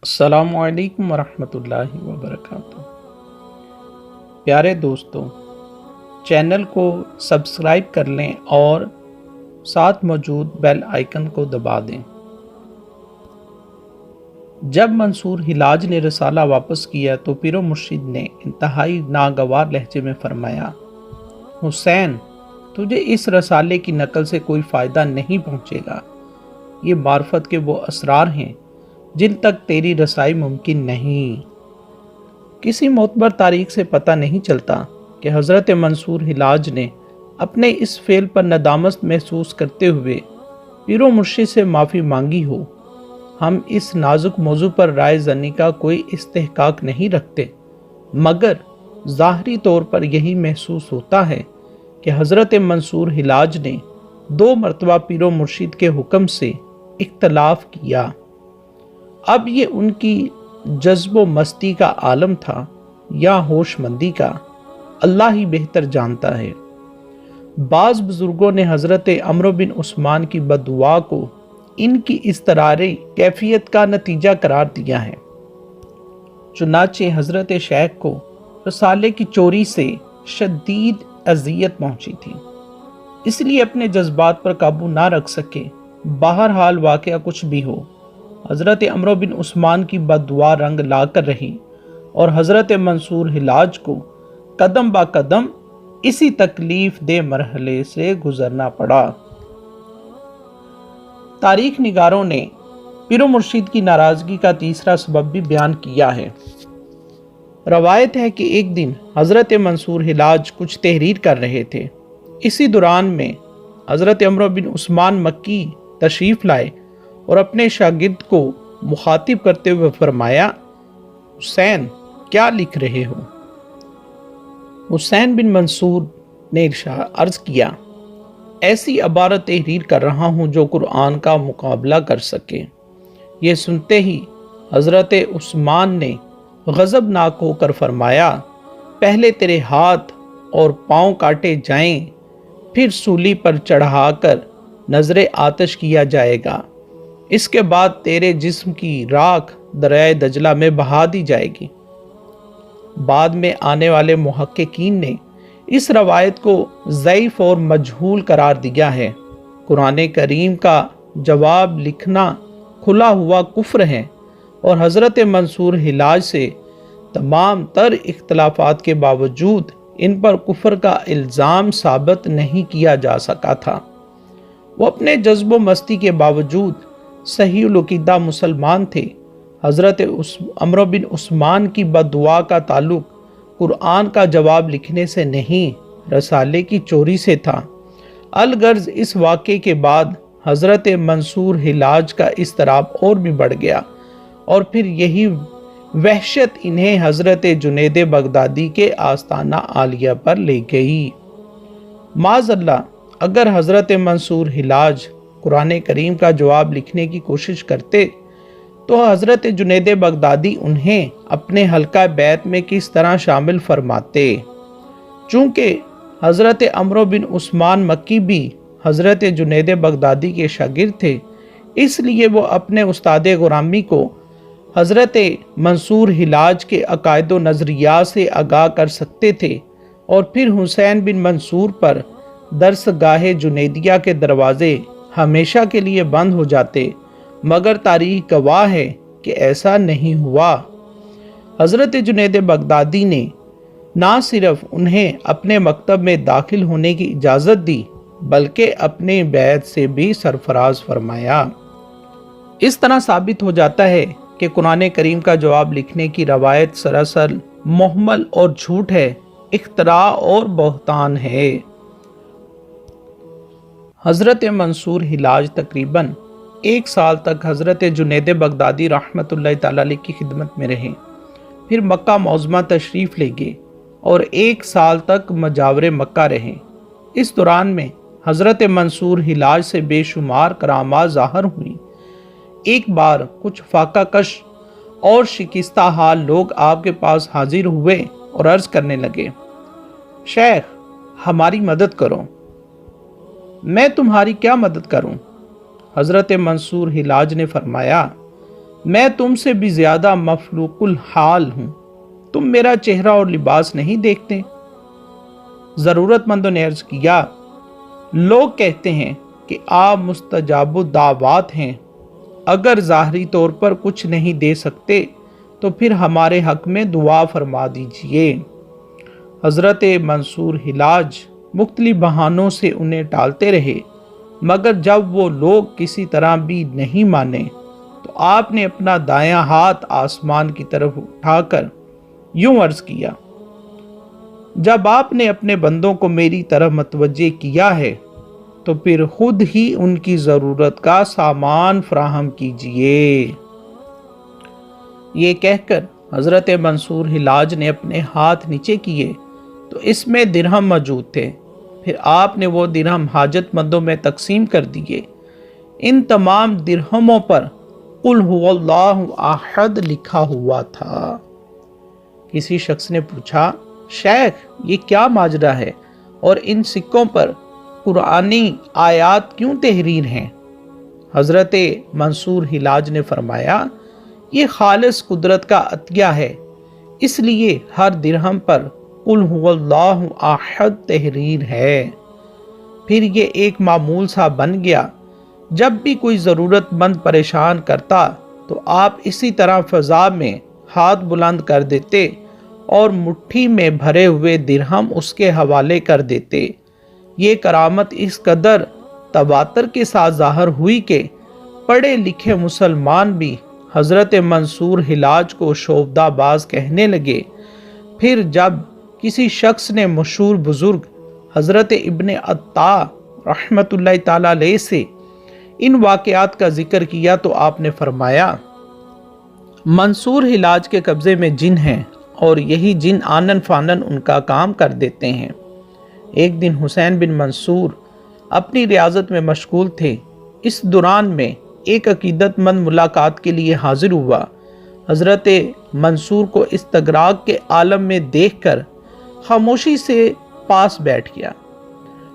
السلام علیکم ورحمۃ اللہ وبرکاتہ۔ پیارے دوستوں، چینل کو سبسکرائب کر لیں اور ساتھ موجود بیل آئیکن کو دبا دیں۔ جب منصور حلاج نے رسالہ واپس کیا تو پیر و مرشد نے انتہائی ناگوار لہجے میں فرمایا، حسین، تجھے اس رسالے کی نقل سے کوئی فائدہ نہیں پہنچے گا۔ یہ معرفت کے وہ اسرار ہیں جن تک تیری رسائی ممکن نہیں۔ کسی معتبر تاریخ سے پتہ نہیں چلتا کہ حضرت منصور حلاج نے اپنے اس فعل پر ندامت محسوس کرتے ہوئے پیر و مرشد سے معافی مانگی ہو۔ ہم اس نازک موضوع پر رائے زنی کا کوئی استحقاق نہیں رکھتے، مگر ظاہری طور پر یہی محسوس ہوتا ہے کہ حضرت منصور حلاج نے 2 مرتبہ پیر و مرشد کے حکم سے اختلاف کیا۔ اب یہ ان کی جذب و مستی کا عالم تھا یا ہوش مندی کا، اللہ ہی بہتر جانتا ہے۔ بعض بزرگوں نے حضرت عمرو بن عثمان کی بددعا کو ان کی اضطراری کیفیت کا نتیجہ قرار دیا ہے۔ چنانچہ حضرت شیخ کو رسالے کی چوری سے شدید اذیت پہنچی تھی، اس لیے اپنے جذبات پر قابو نہ رکھ سکے۔ بہرحال واقعہ کچھ بھی ہو، حضرت عمرو بن عثمان کی بددعا رنگ لا کر رہی اور حضرت منصور حلاج کو قدم با قدم اسی تکلیف دہ مرحلے سے گزرنا پڑا۔ تاریخ نگاروں نے پیر و مرشد کی ناراضگی کا تیسرا سبب بھی بیان کیا ہے۔ روایت ہے کہ ایک دن حضرت منصور حلاج کچھ تحریر کر رہے تھے۔ اسی دوران میں حضرت عمرو بن عثمان مکی تشریف لائے اور اپنے شاگرد کو مخاطب کرتے ہوئے فرمایا، حسین، کیا لکھ رہے ہو؟ حسین بن منصور نے عرض کیا، ایسی عبارت تحریر کر رہا ہوں جو قرآن کا مقابلہ کر سکے۔ یہ سنتے ہی حضرت عثمان نے غضبناک ہو کر فرمایا، پہلے تیرے ہاتھ اور پاؤں کاٹے جائیں، پھر سولی پر چڑھا کر نذر آتش کیا جائے گا، اس کے بعد تیرے جسم کی راکھ دریائے دجلہ میں بہا دی جائے گی۔ بعد میں آنے والے محققین نے اس روایت کو ضعیف اور مجہول قرار دیا ہے۔ قرآن کریم کا جواب لکھنا کھلا ہوا کفر ہے اور حضرت منصور حلاج سے تمام تر اختلافات کے باوجود ان پر کفر کا الزام ثابت نہیں کیا جا سکا تھا۔ وہ اپنے جذب و مستی کے باوجود صحیح العقیدہ مسلمان تھے۔ حضرت عمرو بن عثمان کی بددعا کا تعلق قرآن کا جواب لکھنے سے نہیں، رسالے کی چوری سے تھا۔ الغرض اس واقعے کے بعد حضرت منصور حلاج کا اضطراب اور بھی بڑھ گیا اور پھر یہی وحشت انہیں حضرت جنید بغدادی کے آستانہ عالیہ پر لے گئی۔ معاذ اللہ، اگر حضرت منصور حلاج قرآن کریم کا جواب لکھنے کی کوشش کرتے تو حضرت جنید بغدادی انہیں اپنے حلقہ بیت میں کس طرح شامل فرماتے؟ چونکہ حضرت عمرو بن عثمان مکی بھی حضرت جنید بغدادی کے شاگرد تھے، اس لیے وہ اپنے استاد غرامی کو حضرت منصور حلاج کے عقائد و نظریات سے آگاہ کر سکتے تھے اور پھر حسین بن منصور پر درس گاہ جنیدیہ کے دروازے ہمیشہ کے لیے بند ہو جاتے، مگر تاریخ گواہ ہے کہ ایسا نہیں ہوا۔ حضرت جنید بغدادی نے نہ صرف انہیں اپنے مکتب میں داخل ہونے کی اجازت دی بلکہ اپنے بیت سے بھی سرفراز فرمایا۔ اس طرح ثابت ہو جاتا ہے کہ قرآن کریم کا جواب لکھنے کی روایت سراسر محمل اور جھوٹ ہے، اختراع اور بہتان ہے۔ حضرت منصور حلاج تقریباً 1 سال تک حضرت جنید بغدادی رحمۃ اللہ تعالیٰ علیہ کی خدمت میں رہے، پھر مکہ معظمہ تشریف لے گئے اور 1 سال تک مجاور مکہ رہے۔ اس دوران میں حضرت منصور حلاج سے بے شمار کرامات ظاہر ہوئیں۔ ایک بار کچھ فاقہ کش اور شکستہ حال لوگ آپ کے پاس حاضر ہوئے اور عرض کرنے لگے، شیخ، ہماری مدد کرو۔ میں تمہاری کیا مدد کروں؟ حضرت منصور حلاج نے فرمایا، میں تم سے بھی زیادہ مفلوق الحال ہوں، تم میرا چہرہ اور لباس نہیں دیکھتے؟ ضرورت مندوں نے عرض کیا، لوگ کہتے ہیں کہ آپ مستجاب الدعوات ہیں، اگر ظاہری طور پر کچھ نہیں دے سکتے تو پھر ہمارے حق میں دعا فرما دیجئے۔ حضرت منصور حلاج مختلف بہانوں سے انہیں ٹالتے رہے، مگر جب وہ لوگ کسی طرح بھی نہیں مانے تو آپ نے اپنا دایاں ہاتھ آسمان کی طرف اٹھا کر یوں عرض کیا، جب آپ نے اپنے بندوں کو میری طرف متوجہ کیا ہے تو پھر خود ہی ان کی ضرورت کا سامان فراہم کیجئے۔ یہ کہہ کر حضرت منصور حلاج نے اپنے ہاتھ نیچے کیے تو اس میں درہم موجود تھے۔ پھر آپ نے وہ درہم حاجت مندوں میں تقسیم کر دیے۔ ان تمام درہموں پر قل هو اللہ احد لکھا ہوا تھا۔ کسی شخص نے پوچھا، شیخ یہ کیا ماجرا ہے اور ان سکوں پر قرآنی آیات کیوں تحریر ہیں؟ حضرت منصور حلاج نے فرمایا، یہ خالص قدرت کا عطیہ ہے، اس لیے ہر درہم پر قل هو اللہ احد تحریر ہے۔ پھر یہ ایک معمول سا بن گیا، جب بھی کوئی ضرورت مند پریشان کرتا تو آپ اسی طرح فضا میں ہاتھ بلند کر دیتے اور مٹھی میں بھرے ہوئے درہم اس کے حوالے کر دیتے۔ یہ کرامت اس قدر تواتر کے ساتھ ظاہر ہوئی کہ پڑھے لکھے مسلمان بھی حضرت منصور حلاج کو شعبدہ باز کہنے لگے۔ پھر جب کسی شخص نے مشہور بزرگ حضرت ابن عطا رحمۃ اللہ تعالی علیہ سے ان واقعات کا ذکر کیا تو آپ نے فرمایا، منصور حلاج کے قبضے میں جن ہیں اور یہی جن آنن فانن ان کا کام کر دیتے ہیں۔ ایک دن حسین بن منصور اپنی ریاضت میں مشغول تھے۔ اس دوران میں ایک عقیدت مند ملاقات کے لیے حاضر ہوا۔ حضرت منصور کو استغراق کے عالم میں دیکھ کر خاموشی سے پاس بیٹھ گیا۔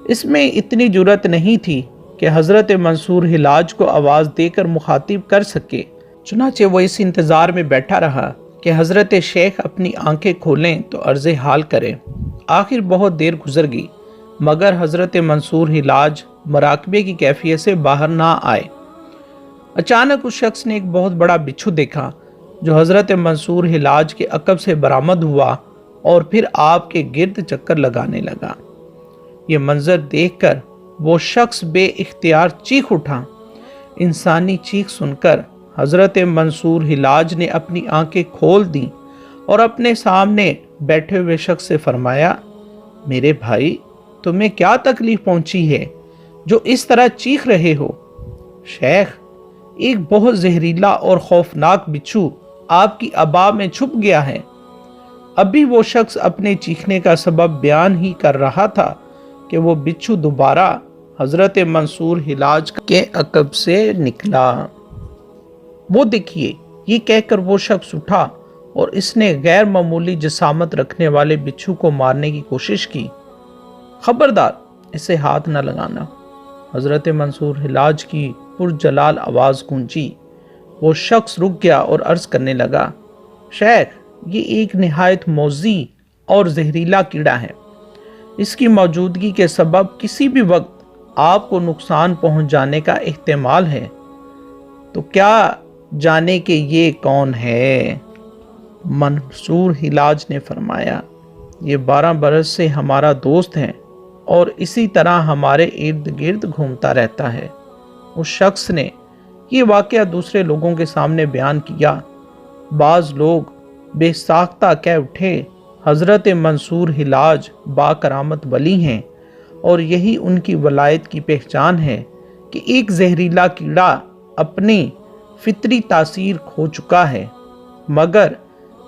اس میں اتنی جرأت نہیں تھی کہ حضرت منصور حلاج کو آواز دے کر مخاطب کر سکے، چنانچہ وہ اس انتظار میں بیٹھا رہا کہ حضرت شیخ اپنی آنکھیں کھولیں تو عرض حال کریں۔ آخر بہت دیر گزر گئی مگر حضرت منصور حلاج مراقبے کی کیفیت سے باہر نہ آئے۔ اچانک اس شخص نے ایک بہت بڑا بچھو دیکھا جو حضرت منصور حلاج کے عقب سے برآمد ہوا اور پھر آپ کے گرد چکر لگانے لگا۔ یہ منظر دیکھ کر وہ شخص بے اختیار چیخ اٹھا۔ انسانی چیخ سن کر حضرت منصور حلاج نے اپنی آنکھیں کھول دیں اور اپنے سامنے بیٹھے ہوئے شخص سے فرمایا، میرے بھائی تمہیں کیا تکلیف پہنچی ہے جو اس طرح چیخ رہے ہو؟ شیخ، ایک بہت زہریلا اور خوفناک بچھو آپ کی عبا میں چھپ گیا ہے۔ ابھی وہ شخص اپنے چیخنے کا سبب بیان ہی کر رہا تھا کہ وہ بچھو دوبارہ حضرت منصور حلاج کے عقب سے نکلا۔ وہ دیکھیے، یہ کہہ کر وہ شخص اٹھا اور اس نے غیر معمولی جسامت رکھنے والے بچھو کو مارنے کی کوشش کی۔ خبردار، اسے ہاتھ نہ لگانا۔ حضرت منصور حلاج کی پرجلال آواز گونجی۔ وہ شخص رک گیا اور عرض کرنے لگا، شیخ یہ ایک نہایت موذی اور زہریلا کیڑا ہے، اس کی موجودگی کے سبب کسی بھی وقت آپ کو نقصان پہنچ جانے کا احتمال ہے، تو کیا جانے کہ یہ کون ہے؟ منصور حلاج نے فرمایا، یہ 12 برس سے ہمارا دوست ہے اور اسی طرح ہمارے ارد گرد گھومتا رہتا ہے۔ اس شخص نے یہ واقعہ دوسرے لوگوں کے سامنے بیان کیا۔ بعض لوگ بے ساختہ کہہ اٹھے، حضرت منصور حلاج با کرامت ولی ہیں اور یہی ان کی ولایت کی پہچان ہے کہ ایک زہریلا کیڑا اپنی فطری تاثیر کھو چکا ہے۔ مگر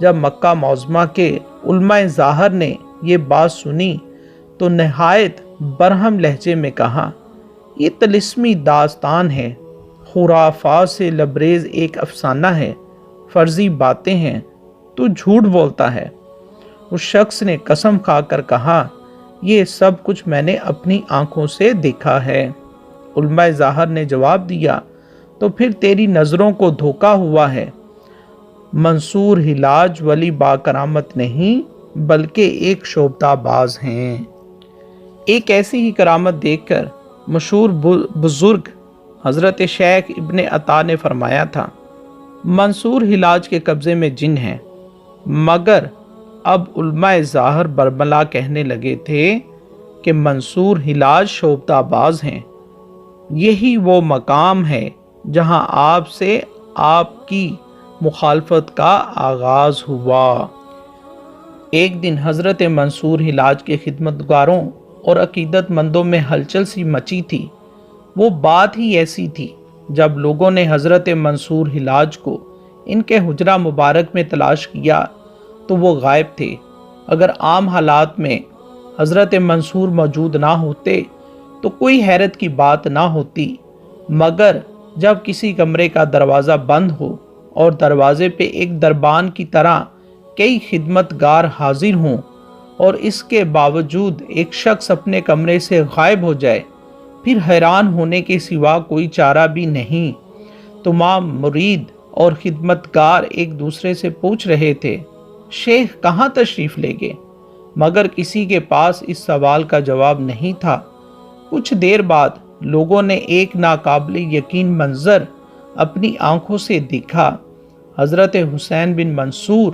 جب مکہ معظمہ کے علماء ظاہر نے یہ بات سنی تو نہایت برہم لہجے میں کہا، یہ طلسمی داستان ہے، خرافات سے لبریز ایک افسانہ ہے، فرضی باتیں ہیں، تو جھوٹ بولتا ہے۔ اس شخص نے قسم کھا کر کہا، یہ سب کچھ میں نے اپنی آنکھوں سے دیکھا ہے۔ علماء ظاہر نے جواب دیا، تو پھر تیری نظروں کو دھوکا ہوا ہے۔ منصور حلاج ولی با کرامت نہیں بلکہ ایک شعبدہ باز ہیں۔ ایک ایسی ہی کرامت دیکھ کر مشہور بزرگ حضرت شیخ ابن عطا نے فرمایا تھا، منصور حلاج کے قبضے میں جن ہیں، مگر اب علماء ظاہر برملا کہنے لگے تھے کہ منصور حلاج شعبدہ باز ہیں۔ یہی وہ مقام ہے جہاں آپ سے آپ کی مخالفت کا آغاز ہوا۔ ایک دن حضرت منصور حلاج کے خدمتگاروں اور عقیدت مندوں میں ہلچل سی مچی تھی۔ وہ بات ہی ایسی تھی جب لوگوں نے حضرت منصور حلاج کو ان کے حجرہ مبارک میں تلاش کیا تو وہ غائب تھے۔ اگر عام حالات میں حضرت منصور موجود نہ ہوتے تو کوئی حیرت کی بات نہ ہوتی، مگر جب کسی کمرے کا دروازہ بند ہو اور دروازے پہ ایک دربان کی طرح کئی خدمتگار حاضر ہوں اور اس کے باوجود ایک شخص اپنے کمرے سے غائب ہو جائے، پھر حیران ہونے کے سوا کوئی چارہ بھی نہیں۔ تمام مرید اور خدمتگار ایک دوسرے سے پوچھ رہے تھے، شیخ کہاں تشریف لے گئے؟ مگر کسی کے پاس اس سوال کا جواب نہیں تھا۔ کچھ دیر بعد لوگوں نے ایک ناقابل یقین منظر اپنی آنکھوں سے دیکھا۔ حضرت حسین بن منصور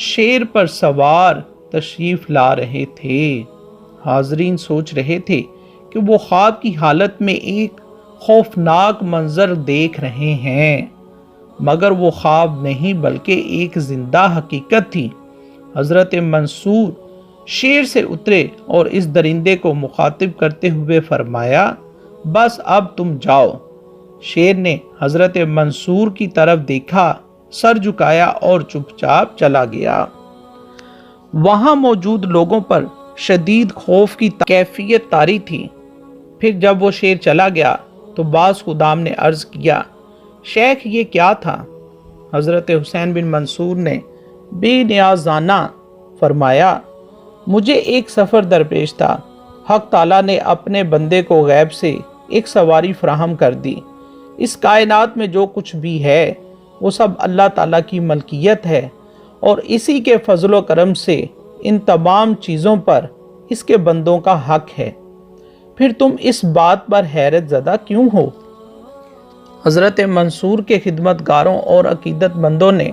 شیر پر سوار تشریف لا رہے تھے۔ حاضرین سوچ رہے تھے کہ وہ خواب کی حالت میں ایک خوفناک منظر دیکھ رہے ہیں، مگر وہ خواب نہیں بلکہ ایک زندہ حقیقت تھی۔ حضرت منصور شیر سے اترے اور اس درندے کو مخاطب کرتے ہوئے فرمایا، بس اب تم جاؤ۔ شیر نے حضرت منصور کی طرف دیکھا، سر جھکایا اور چپ چاپ چلا گیا۔ وہاں موجود لوگوں پر شدید خوف کی کیفیت طاری تھی۔ پھر جب وہ شیر چلا گیا تو بعض خدام نے عرض کیا، شیخ یہ کیا تھا؟ حضرت حسین بن منصور نے بے نیازانہ فرمایا، مجھے ایک سفر درپیش تھا۔ حق تعالیٰ نے اپنے بندے کو غیب سے ایک سواری فراہم کر دی۔ اس کائنات میں جو کچھ بھی ہے وہ سب اللہ تعالیٰ کی ملکیت ہے، اور اسی کے فضل و کرم سے ان تمام چیزوں پر اس کے بندوں کا حق ہے۔ پھر تم اس بات پر حیرت زدہ کیوں ہو؟ حضرت منصور کے خدمتگاروں اور عقیدت مندوں نے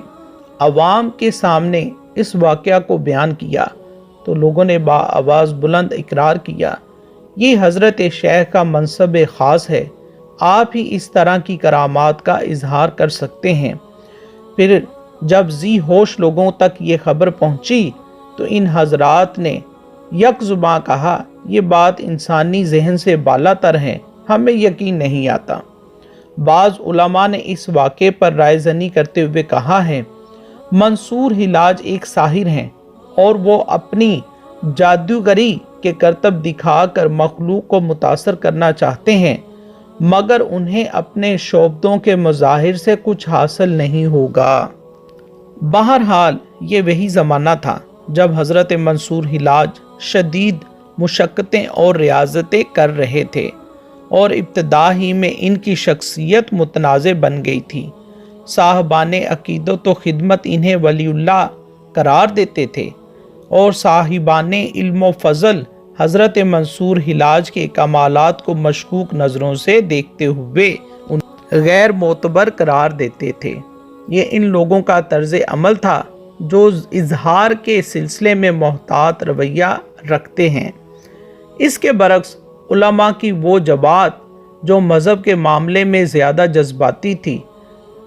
عوام کے سامنے اس واقعہ کو بیان کیا تو لوگوں نے آواز بلند اقرار کیا، یہ حضرت شیخ کا منصب خاص ہے، آپ ہی اس طرح کی کرامات کا اظہار کر سکتے ہیں۔ پھر جب ذی ہوش لوگوں تک یہ خبر پہنچی تو ان حضرات نے یک زباں کہا، یہ بات انسانی ذہن سے بالا تر ہے، ہمیں یقین نہیں آتا۔ بعض علماء نے اس واقعے پر رائے زنی کرتے ہوئے کہا ہے، منصور حلاج ایک ساحر ہیں اور وہ اپنی جادوگری کے کرتب دکھا کر مخلوق کو متاثر کرنا چاہتے ہیں، مگر انہیں اپنے شعبدوں کے مظاہر سے کچھ حاصل نہیں ہوگا۔ بہرحال یہ وہی زمانہ تھا جب حضرت منصور حلاج شدید مشقتیں اور ریاضتیں کر رہے تھے، اور ابتدا ہی میں ان کی شخصیت متنازع بن گئی تھی۔ صاحبان عقیدت و خدمت انہیں ولی اللہ قرار دیتے تھے، اور صاحبان علم و فضل حضرت منصور حلاج کے کمالات کو مشکوک نظروں سے دیکھتے ہوئے غیر معتبر قرار دیتے تھے۔ یہ ان لوگوں کا طرز عمل تھا جو اظہار کے سلسلے میں محتاط رویہ رکھتے ہیں۔ اس کے برعکس علماء کی وہ جماعت جو مذہب کے معاملے میں زیادہ جذباتی تھی،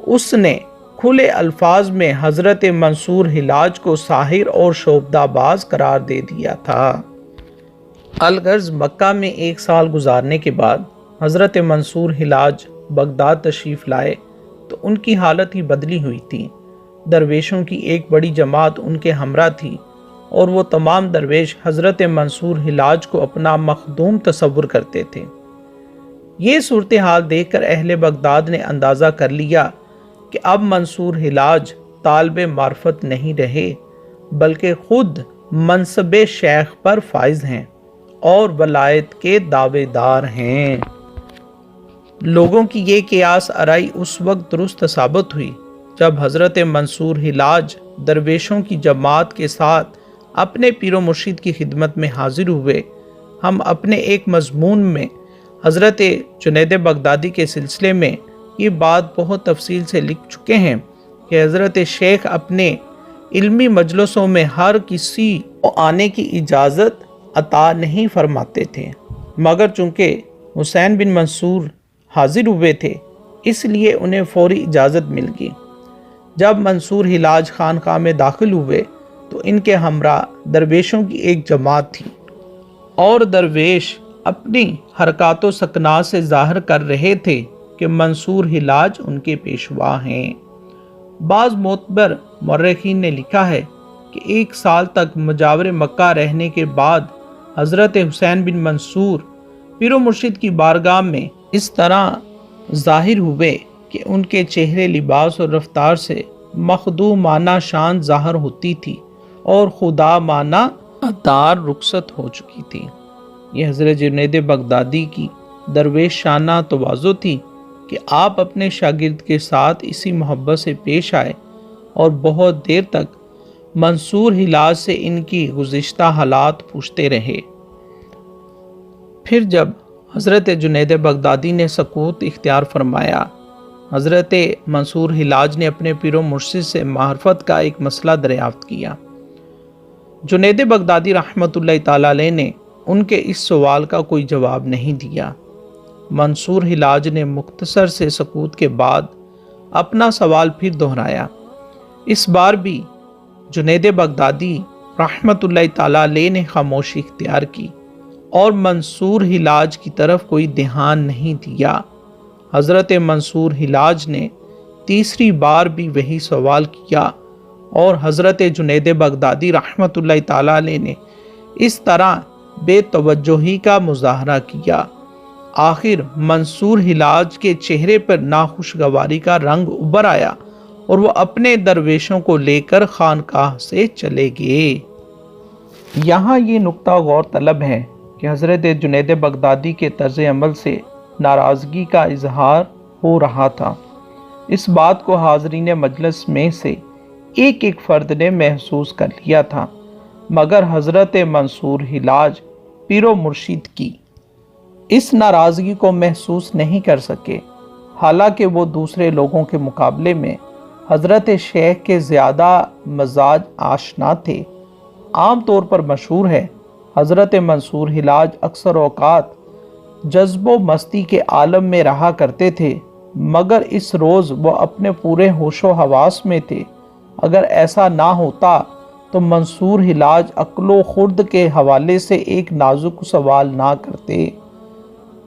اس نے کھلے الفاظ میں حضرت منصور حلاج کو ساحر اور شعبدہ باز قرار دے دیا تھا۔ الغرض مکہ میں 1 سال گزارنے کے بعد حضرت منصور حلاج بغداد تشریف لائے تو ان کی حالت ہی بدلی ہوئی تھی۔ درویشوں کی ایک بڑی جماعت ان کے ہمراہ تھی، اور وہ تمام درویش حضرت منصور حلاج کو اپنا مخدوم تصور کرتے تھے۔ یہ صورتحال دیکھ کر اہل بغداد نے اندازہ کر لیا کہ اب منصور حلاج طالب معرفت نہیں رہے، بلکہ خود منصب شیخ پر فائز ہیں اور ولایت کے دعوے دار ہیں۔ لوگوں کی یہ قیاس آرائی اس وقت درست ثابت ہوئی جب حضرت منصور حلاج درویشوں کی جماعت کے ساتھ اپنے پیر و مرشد کی خدمت میں حاضر ہوئے۔ ہم اپنے ایک مضمون میں حضرت جنید بغدادی کے سلسلے میں یہ بات بہت تفصیل سے لکھ چکے ہیں کہ حضرت شیخ اپنے علمی مجلسوں میں ہر کسی کو آنے کی اجازت عطا نہیں فرماتے تھے، مگر چونکہ حسین بن منصور حاضر ہوئے تھے اس لیے انہیں فوری اجازت مل گئی۔ جب منصور حلاج خانقاہ میں داخل ہوئے تو ان کے ہمراہ درویشوں کی ایک جماعت تھی، اور درویش اپنی حرکات و سکنات سے ظاہر کر رہے تھے کہ منصور حلاج ان کے پیشوا ہیں۔ بعض معتبر مورخین نے لکھا ہے کہ 1 سال تک مجاور مکہ رہنے کے بعد حضرت حسین بن منصور پیر و مرشد کی بارگاہ میں اس طرح ظاہر ہوئے کہ ان کے چہرے، لباس اور رفتار سے مخدومانہ شان ظاہر ہوتی تھی اور خدا مانہ دار رخصت ہو چکی تھی۔ یہ حضرت جنید بغدادی کی درویش شانہ تواضع تھی کہ آپ اپنے شاگرد کے ساتھ اسی محبت سے پیش آئے اور بہت دیر تک منصور حلاج سے ان کی گزشتہ حالات پوچھتے رہے۔ پھر جب حضرت جنید بغدادی نے سکوت اختیار فرمایا، حضرت منصور حلاج نے اپنے پیر و مرشد سے معرفت کا ایک مسئلہ دریافت کیا۔ جنید بغدادی رحمۃ اللہ تعالی علیہ نے ان کے اس سوال کا کوئی جواب نہیں دیا۔ منصور حلاج نے مختصر سے سکوت کے بعد اپنا سوال پھر دہرایا۔ اس بار بھی جنید بغدادی رحمۃ اللہ تعالی علیہ نے خاموشی اختیار کی اور منصور حلاج کی طرف کوئی دھیان نہیں دیا۔ حضرت منصور حلاج نے تیسری بار بھی وہی سوال کیا اور حضرت جنید بغدادی رحمۃ اللہ تعالی علیہ نے اس طرح بے توجہی کا مظاہرہ کیا۔ آخر منصور حلاج کے چہرے پر ناخوشگواری کا رنگ ابھر آیا اور وہ اپنے درویشوں کو لے کر خانقاہ سے چلے گئے۔ یہاں یہ نقطہ غور طلب ہے کہ حضرت جنید بغدادی کے طرز عمل سے ناراضگی کا اظہار ہو رہا تھا۔ اس بات کو حاضرین مجلس میں سے ایک ایک فرد نے محسوس کر لیا تھا، مگر حضرت منصور حلاج پیر و مرشد کی اس ناراضگی کو محسوس نہیں کر سکے، حالانکہ وہ دوسرے لوگوں کے مقابلے میں حضرت شیخ کے زیادہ مزاج آشنا تھے۔ عام طور پر مشہور ہے حضرت منصور حلاج اکثر اوقات جذب و مستی کے عالم میں رہا کرتے تھے، مگر اس روز وہ اپنے پورے ہوش و حواس میں تھے۔ اگر ایسا نہ ہوتا تو منصور حلاج عقل و خرد کے حوالے سے ایک نازک سوال نہ کرتے۔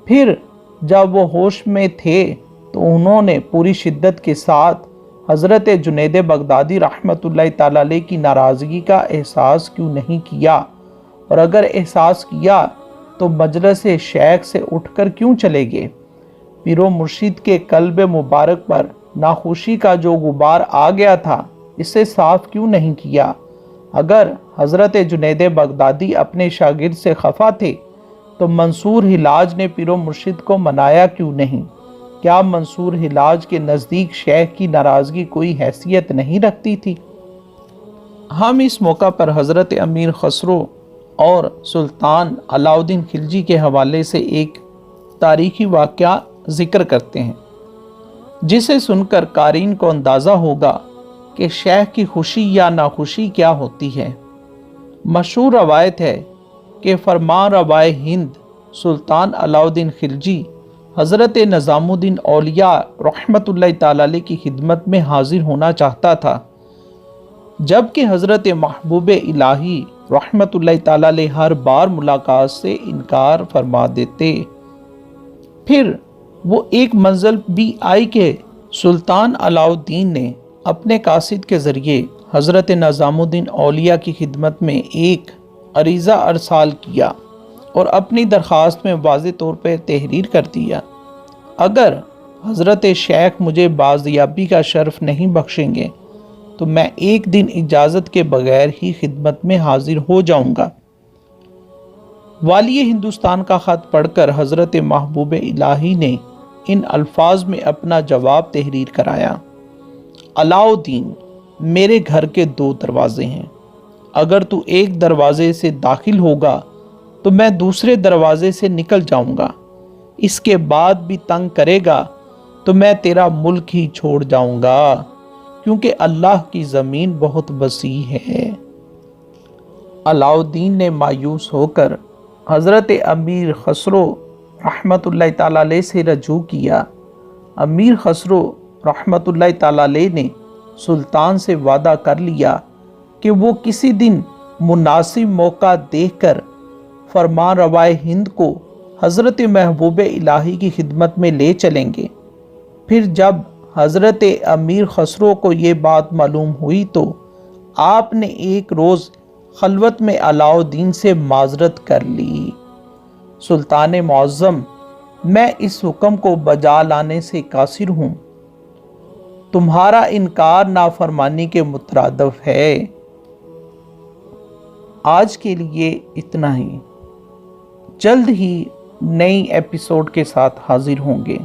پھر جب وہ ہوش میں تھے تو انہوں نے پوری شدت کے ساتھ حضرت جنید بغدادی رحمۃ اللہ تعالی علیہ کی ناراضگی کا احساس کیوں نہیں کیا، اور اگر احساس کیا تو مجلس شیخ سے اٹھ کر کیوں چلے گئے؟ پیر و مرشد کے قلب مبارک پر ناخوشی کا جو غبار آ گیا تھا اسے صاف کیوں نہیں کیا؟ اگر حضرت جنید بغدادی اپنے شاگرد سے خفا تھے تو منصور حلاج نے پیر و مرشد کو منایا کیوں نہیں؟ کیا منصور حلاج کے نزدیک شیخ کی ناراضگی کوئی حیثیت نہیں رکھتی تھی؟ ہم اس موقع پر حضرت امیر خسرو اور سلطان علاء الدین خلجی کے حوالے سے ایک تاریخی واقعہ ذکر کرتے ہیں، جسے سن کر قارئین کو اندازہ ہوگا کہ شیخ کی خوشی یا ناخوشی کیا ہوتی ہے۔ مشہور روایت ہے کہ فرمان روائے ہند سلطان علاء الدین خلجی حضرت نظام الدین اولیاء رحمۃ اللہ تعالی علیہ کی خدمت میں حاضر ہونا چاہتا تھا، جبکہ حضرت محبوب الہی رحمۃ اللہ تعالی علیہ ہر بار ملاقات سے انکار فرما دیتے۔ پھر وہ ایک منزل بھی آئی کہ سلطان علاء الدین نے اپنے قاصد کے ذریعے حضرت نظام الدین اولیاء کی خدمت میں ایک عریضہ ارسال کیا اور اپنی درخواست میں واضح طور پر تحریر کر دیا، اگر حضرت شیخ مجھے بازیابی کا شرف نہیں بخشیں گے تو میں ایک دن اجازت کے بغیر ہی خدمت میں حاضر ہو جاؤں گا۔ والی ہندوستان کا خط پڑھ کر حضرت محبوب الہی نے ان الفاظ میں اپنا جواب تحریر کرایا: علاؤدین، میرے گھر کے 2 دروازے ہیں، اگر تو ایک دروازے سے داخل ہوگا تو میں دوسرے دروازے سے نکل جاؤں گا، اس کے بعد بھی تنگ کرے گا تو میں تیرا ملک ہی چھوڑ جاؤں گا، کیونکہ اللہ کی زمین بہت وسیع ہے۔ علاؤدین نے مایوس ہو کر حضرت امیر خسرو رحمۃ اللہ تعالیٰ علیہ سے رجوع کیا۔ امیر خسرو رحمۃ اللہ تعالیٰ علیہ نے سلطان سے وعدہ کر لیا کہ وہ کسی دن مناسب موقع دیکھ کر فرمان روائے ہند کو حضرت محبوب الہی کی خدمت میں لے چلیں گے۔ پھر جب حضرت امیر خسرو کو یہ بات معلوم ہوئی تو آپ نے ایک روز خلوت میں علاؤدین سے معذرت کر لی: سلطان معظم، میں اس حکم کو بجا لانے سے قاصر ہوں، تمہارا انکار نافرمانی کے مترادف ہے۔ آج کے لیے اتنا ہی، جلد ہی نئی ایپیسوڈ کے ساتھ حاضر ہوں گے۔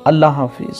اللہ حافظ۔